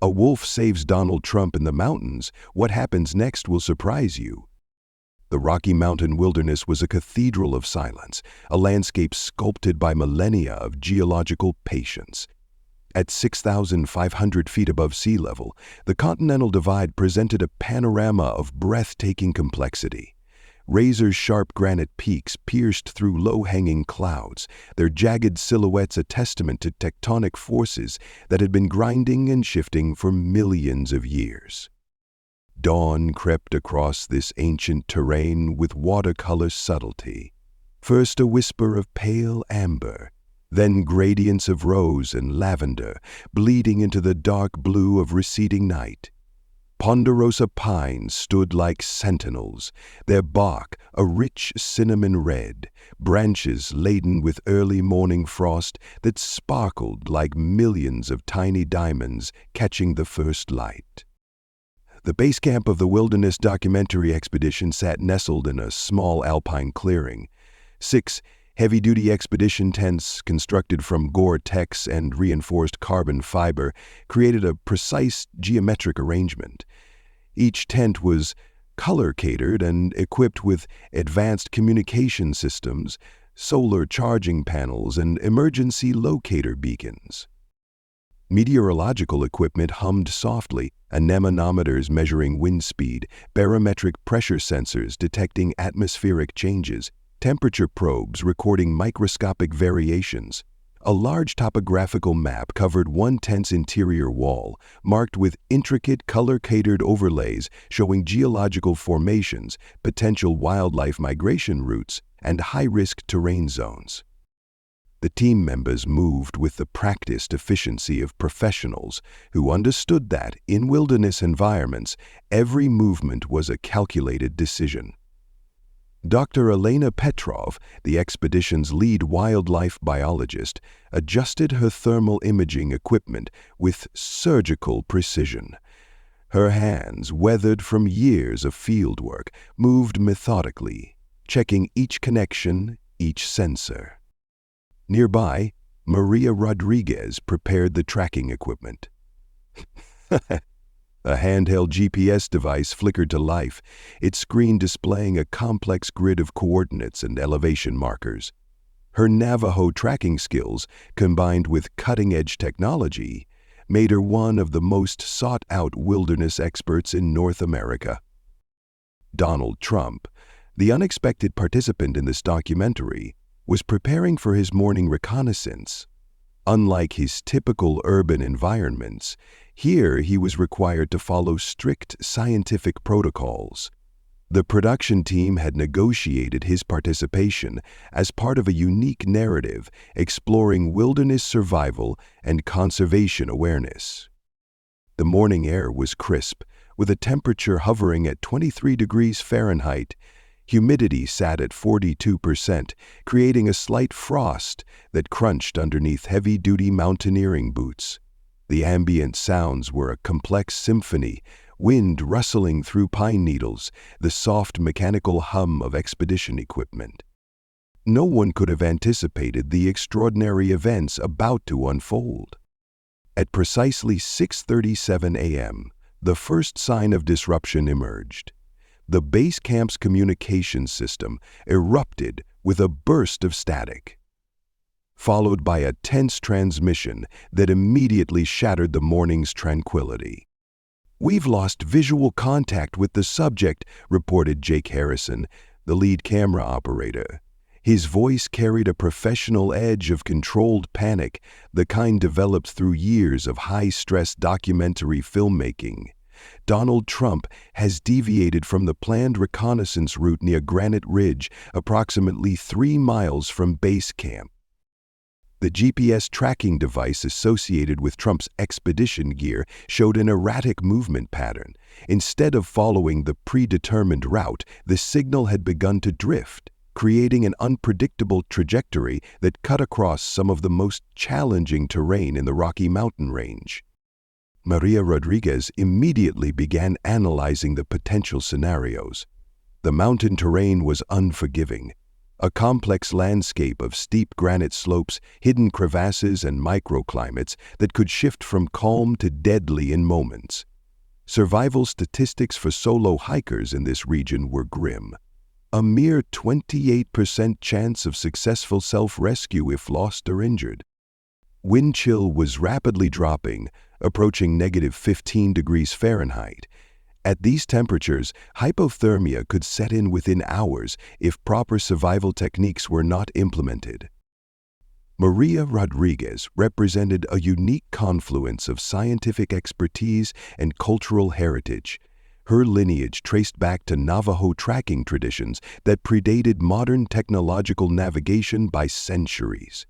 A wolf saves Donald Trump in the mountains. What happens next will surprise you. The Rocky Mountain wilderness was a cathedral of silence, a landscape sculpted by millennia of geological patience. At 6,500 feet above sea level, the Continental Divide presented a panorama of breathtaking complexity. Razor-sharp granite peaks pierced through low-hanging clouds, their jagged silhouettes a testament to tectonic forces that had been grinding and shifting for millions of years. Dawn crept across this ancient terrain with watercolor subtlety. First a whisper of pale amber, then gradients of rose and lavender bleeding into the dark blue of receding night. Ponderosa pines stood like sentinels, their bark a rich cinnamon red, branches laden with early morning frost that sparkled like millions of tiny diamonds catching the first light. The base camp of the Wilderness Documentary Expedition sat nestled in a small alpine clearing. 6 heavy-duty expedition tents constructed from Gore-Tex and reinforced carbon fiber created a precise geometric arrangement. Each tent was color-catered and equipped with advanced communication systems, solar charging panels, and emergency locator beacons. Meteorological equipment hummed softly, anemometers measuring wind speed, barometric pressure sensors detecting atmospheric changes, temperature probes recording microscopic variations. A large topographical map covered one tent's interior wall, marked with intricate color-catered overlays showing geological formations, potential wildlife migration routes, and high-risk terrain zones. The team members moved with the practiced efficiency of professionals who understood that, in wilderness environments, every movement was a calculated decision. Dr. Elena Petrov, the expedition's lead wildlife biologist, adjusted her thermal imaging equipment with surgical precision. Her hands, weathered from years of fieldwork, moved methodically, checking each connection, each sensor. Nearby, Maria Rodriguez prepared the tracking equipment. A handheld GPS device flickered to life, its screen displaying a complex grid of coordinates and elevation markers. Her Navajo tracking skills, combined with cutting-edge technology, made her one of the most sought-out wilderness experts in North America. Donald Trump, the unexpected participant in this documentary, was preparing for his morning reconnaissance. Unlike his typical urban environments, here he was required to follow strict scientific protocols. The production team had negotiated his participation as part of a unique narrative exploring wilderness survival and conservation awareness. The morning air was crisp, with a temperature hovering at 23 degrees Fahrenheit. Humidity sat at 42%, creating a slight frost that crunched underneath heavy-duty mountaineering boots. The ambient sounds were a complex symphony, wind rustling through pine needles, the soft mechanical hum of expedition equipment. No one could have anticipated the extraordinary events about to unfold. At precisely 6:37 a.m., the first sign of disruption emerged. The base camp's communication system erupted with a burst of static, followed by a tense transmission that immediately shattered the morning's tranquility. "We've lost visual contact with the subject," reported Jake Harrison, the lead camera operator. His voice carried a professional edge of controlled panic, the kind developed through years of high-stress documentary filmmaking. "Donald Trump has deviated from the planned reconnaissance route near Granite Ridge, approximately 3 miles from base camp." The GPS tracking device associated with Trump's expedition gear showed an erratic movement pattern. Instead of following the predetermined route, the signal had begun to drift, creating an unpredictable trajectory that cut across some of the most challenging terrain in the Rocky Mountain range. Maria Rodriguez immediately began analyzing the potential scenarios. The mountain terrain was unforgiving. a complex landscape of steep granite slopes, hidden crevasses, and microclimates that could shift from calm to deadly in moments. Survival statistics for solo hikers in this region were grim. A mere 28% chance of successful self-rescue if lost or injured. Wind chill was rapidly dropping, approaching -15 degrees Fahrenheit. At these temperatures, hypothermia could set in within hours if proper survival techniques were not implemented. Maria Rodriguez represented a unique confluence of scientific expertise and cultural heritage. Her lineage traced back to Navajo tracking traditions that predated modern technological navigation by centuries.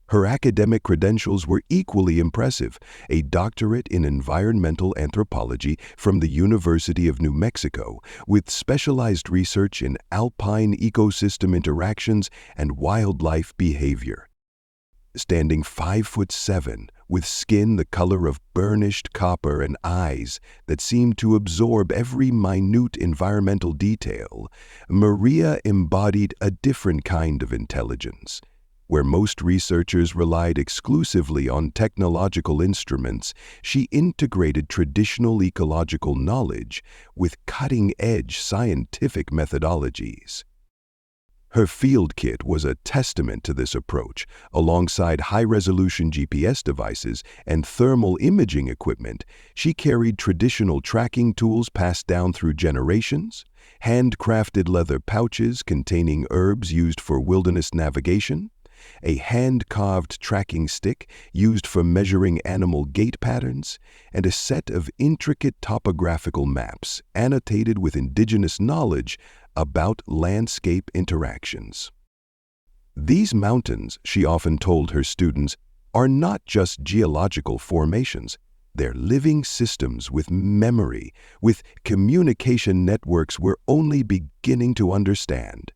Her academic credentials were equally impressive, a doctorate in environmental anthropology from the University of New Mexico, with specialized research in alpine ecosystem interactions and wildlife behavior. Standing 5'7", with skin the color of burnished copper and eyes that seemed to absorb every minute environmental detail, Maria embodied a different kind of intelligence. Where most researchers relied exclusively on technological instruments, she integrated traditional ecological knowledge with cutting-edge scientific methodologies. Her field kit was a testament to this approach. Alongside high-resolution GPS devices and thermal imaging equipment, she carried traditional tracking tools passed down through generations, handcrafted leather pouches containing herbs used for wilderness navigation, a hand-carved tracking stick used for measuring animal gait patterns, and a set of intricate topographical maps annotated with indigenous knowledge about landscape interactions. These mountains, she often told her students, are not just geological formations. They're living systems with memory, with communication networks we're only beginning to understand.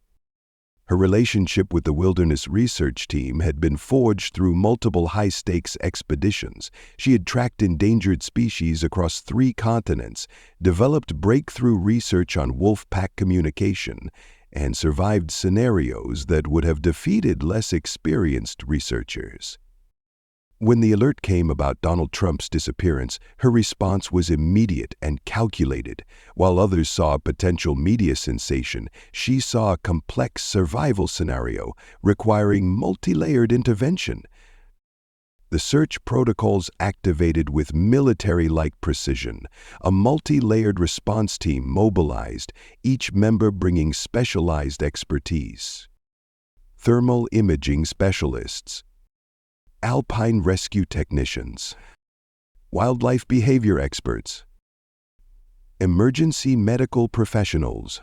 Her relationship with the Wilderness Research Team had been forged through multiple high-stakes expeditions. She had tracked endangered species across 3 continents, developed breakthrough research on wolf pack communication, and survived scenarios that would have defeated less experienced researchers. When the alert came about Donald Trump's disappearance, her response was immediate and calculated. While others saw a potential media sensation, she saw a complex survival scenario requiring multi-layered intervention. The search protocols activated with military-like precision, a multi-layered response team mobilized, each member bringing specialized expertise. Thermal imaging specialists, alpine rescue technicians, wildlife behavior experts, emergency medical professionals.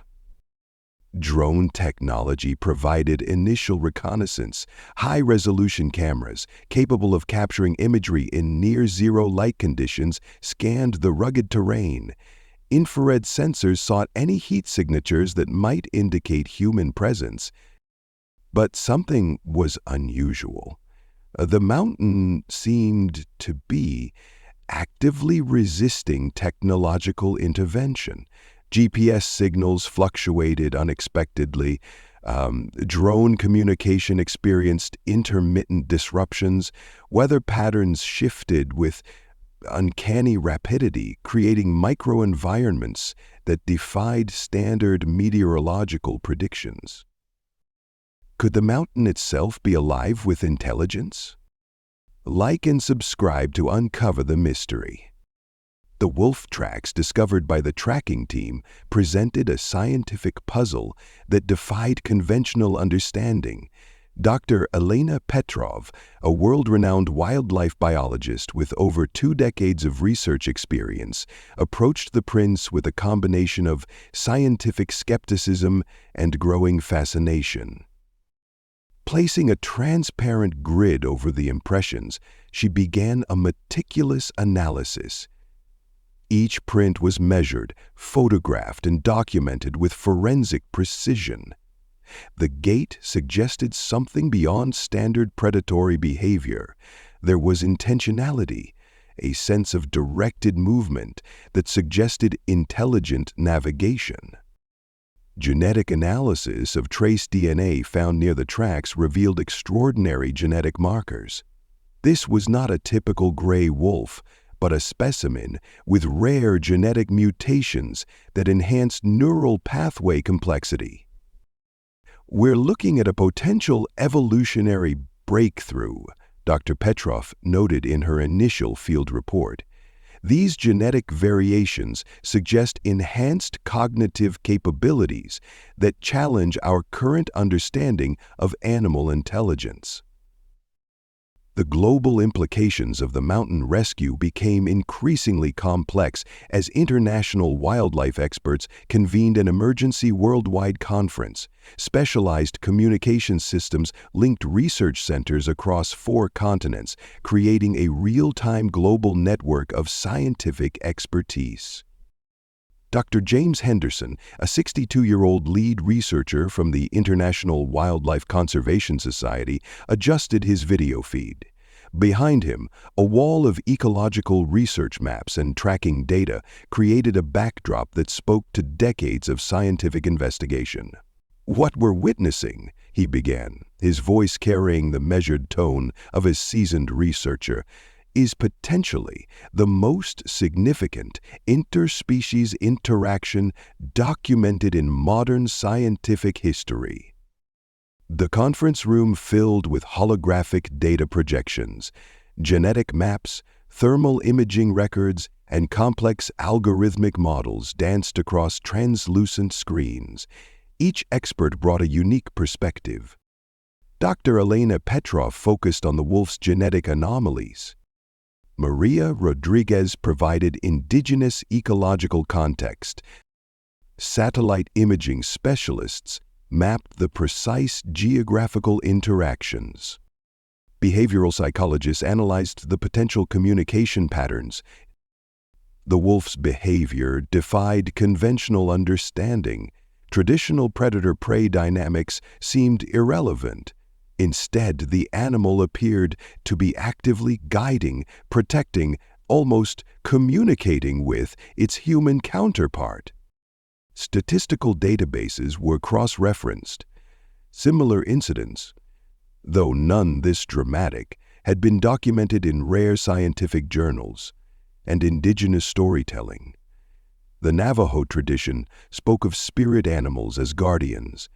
Drone technology provided initial reconnaissance, high-resolution cameras capable of capturing imagery in near-zero light conditions scanned the rugged terrain. Infrared sensors sought any heat signatures that might indicate human presence. But something was unusual. The mountain seemed to be actively resisting technological intervention. GPS signals fluctuated unexpectedly. Drone communication experienced intermittent disruptions. Weather patterns shifted with uncanny rapidity, creating microenvironments that defied standard meteorological predictions. Could the mountain itself be alive with intelligence? Like and subscribe to uncover the mystery. The wolf tracks discovered by the tracking team presented a scientific puzzle that defied conventional understanding. Dr. Elena Petrov, a world-renowned wildlife biologist with over 2 decades of research experience, approached the prints with a combination of scientific skepticism and growing fascination. Placing a transparent grid over the impressions, she began a meticulous analysis. Each print was measured, photographed, and documented with forensic precision. The gait suggested something beyond standard predatory behavior. There was intentionality, a sense of directed movement that suggested intelligent navigation. Genetic analysis of trace DNA found near the tracks revealed extraordinary genetic markers. This was not a typical gray wolf, but a specimen with rare genetic mutations that enhanced neural pathway complexity. We're looking at a potential evolutionary breakthrough, Dr. Petrov noted in her initial field report. These genetic variations suggest enhanced cognitive capabilities that challenge our current understanding of animal intelligence. The global implications of the mountain rescue became increasingly complex as international wildlife experts convened an emergency worldwide conference. Specialized communication systems linked research centers across 4 continents, creating a real-time global network of scientific expertise. Dr. James Henderson, a 62-year-old lead researcher from the International Wildlife Conservation Society, adjusted his video feed. Behind him, a wall of ecological research maps and tracking data created a backdrop that spoke to decades of scientific investigation. "What we're witnessing," he began, his voice carrying the measured tone of a seasoned researcher, "is potentially the most significant interspecies interaction documented in modern scientific history." The conference room filled with holographic data projections, genetic maps, thermal imaging records, and complex algorithmic models danced across translucent screens. Each expert brought a unique perspective. Dr. Elena Petrov focused on the wolf's genetic anomalies. Maria Rodriguez provided indigenous ecological context. Satellite imaging specialists mapped the precise geographical interactions. Behavioral psychologists analyzed the potential communication patterns. The wolf's behavior defied conventional understanding. Traditional predator-prey dynamics seemed irrelevant. Instead, the animal appeared to be actively guiding, protecting, almost communicating with its human counterpart. Statistical databases were cross-referenced. Similar incidents, though none this dramatic, had been documented in rare scientific journals and indigenous storytelling. The Navajo tradition spoke of spirit animals as guardians.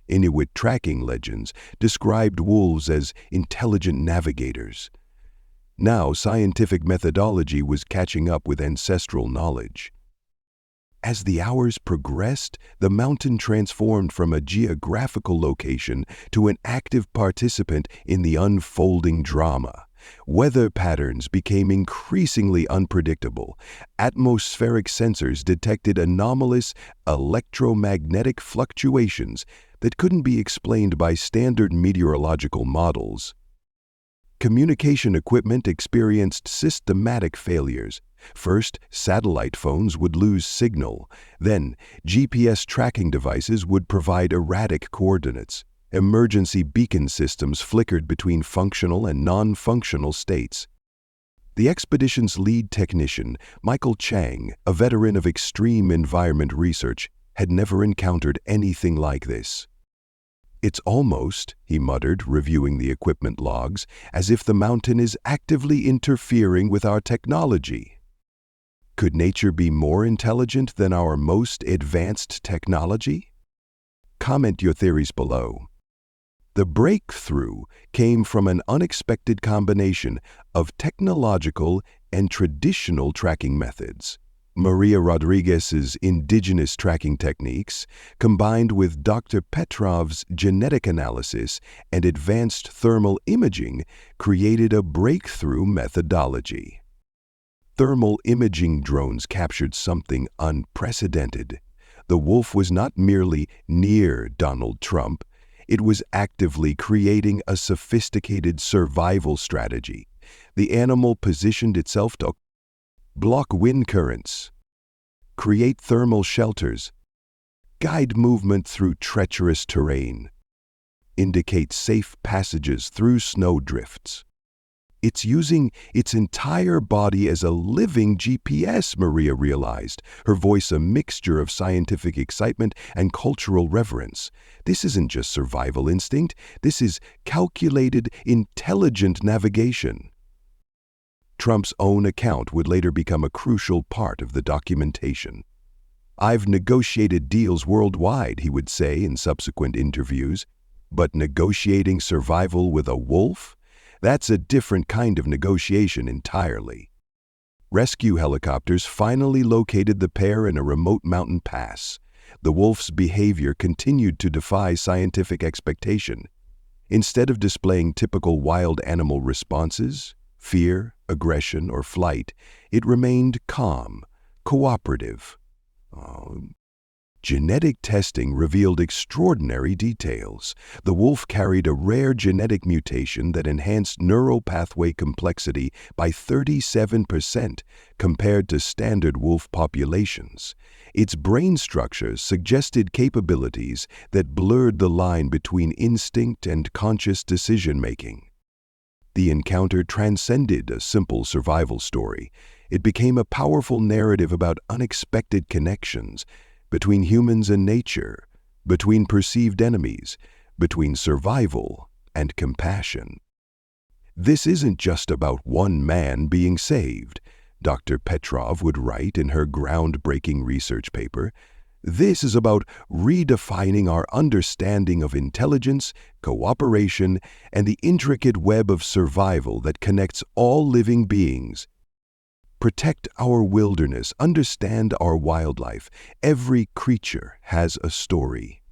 Inuit tracking legends described wolves as intelligent navigators. Now, scientific methodology was catching up with ancestral knowledge. As the hours progressed, the mountain transformed from a geographical location to an active participant in the unfolding drama. Weather patterns became increasingly unpredictable. Atmospheric sensors detected anomalous electromagnetic fluctuations that couldn't be explained by standard meteorological models. Communication equipment experienced systematic failures. First, satellite phones would lose signal. Then, GPS tracking devices would provide erratic coordinates. Emergency beacon systems flickered between functional and non-functional states. The expedition's lead technician, Michael Chang, a veteran of extreme environment research, had never encountered anything like this. "It's almost," he muttered, reviewing the equipment logs, "as if the mountain is actively interfering with our technology." Could nature be more intelligent than our most advanced technology? Comment your theories below. The breakthrough came from an unexpected combination of technological and traditional tracking methods. Maria Rodriguez's indigenous tracking techniques, combined with Dr. Petrov's genetic analysis and advanced thermal imaging, created a breakthrough methodology. Thermal imaging drones captured something unprecedented. The wolf was not merely near Donald Trump, it was actively creating a sophisticated survival strategy. The animal positioned itself to block wind currents, create thermal shelters, guide movement through treacherous terrain, indicate safe passages through snowdrifts. It's using its entire body as a living GPS, Maria realized, her voice a mixture of scientific excitement and cultural reverence. This isn't just survival instinct, this is calculated, intelligent navigation. Trump's own account would later become a crucial part of the documentation. "I've negotiated deals worldwide," he would say in subsequent interviews, "but negotiating survival with a wolf? That's a different kind of negotiation entirely." Rescue helicopters finally located the pair in a remote mountain pass. The wolf's behavior continued to defy scientific expectation. Instead of displaying typical wild animal responses, fear, aggression, or flight, it remained calm, cooperative. Genetic testing revealed extraordinary details. The wolf carried a rare genetic mutation that enhanced neural pathway complexity by 37% compared to standard wolf populations. Its brain structures suggested capabilities that blurred the line between instinct and conscious decision-making. The encounter transcended a simple survival story. It became a powerful narrative about unexpected connections between humans and nature, between perceived enemies, between survival and compassion. "This isn't just about one man being saved," Dr. Petrov would write in her groundbreaking research paper. "This is about redefining our understanding of intelligence, cooperation, and the intricate web of survival that connects all living beings. Protect our wilderness, understand our wildlife. Every creature has a story."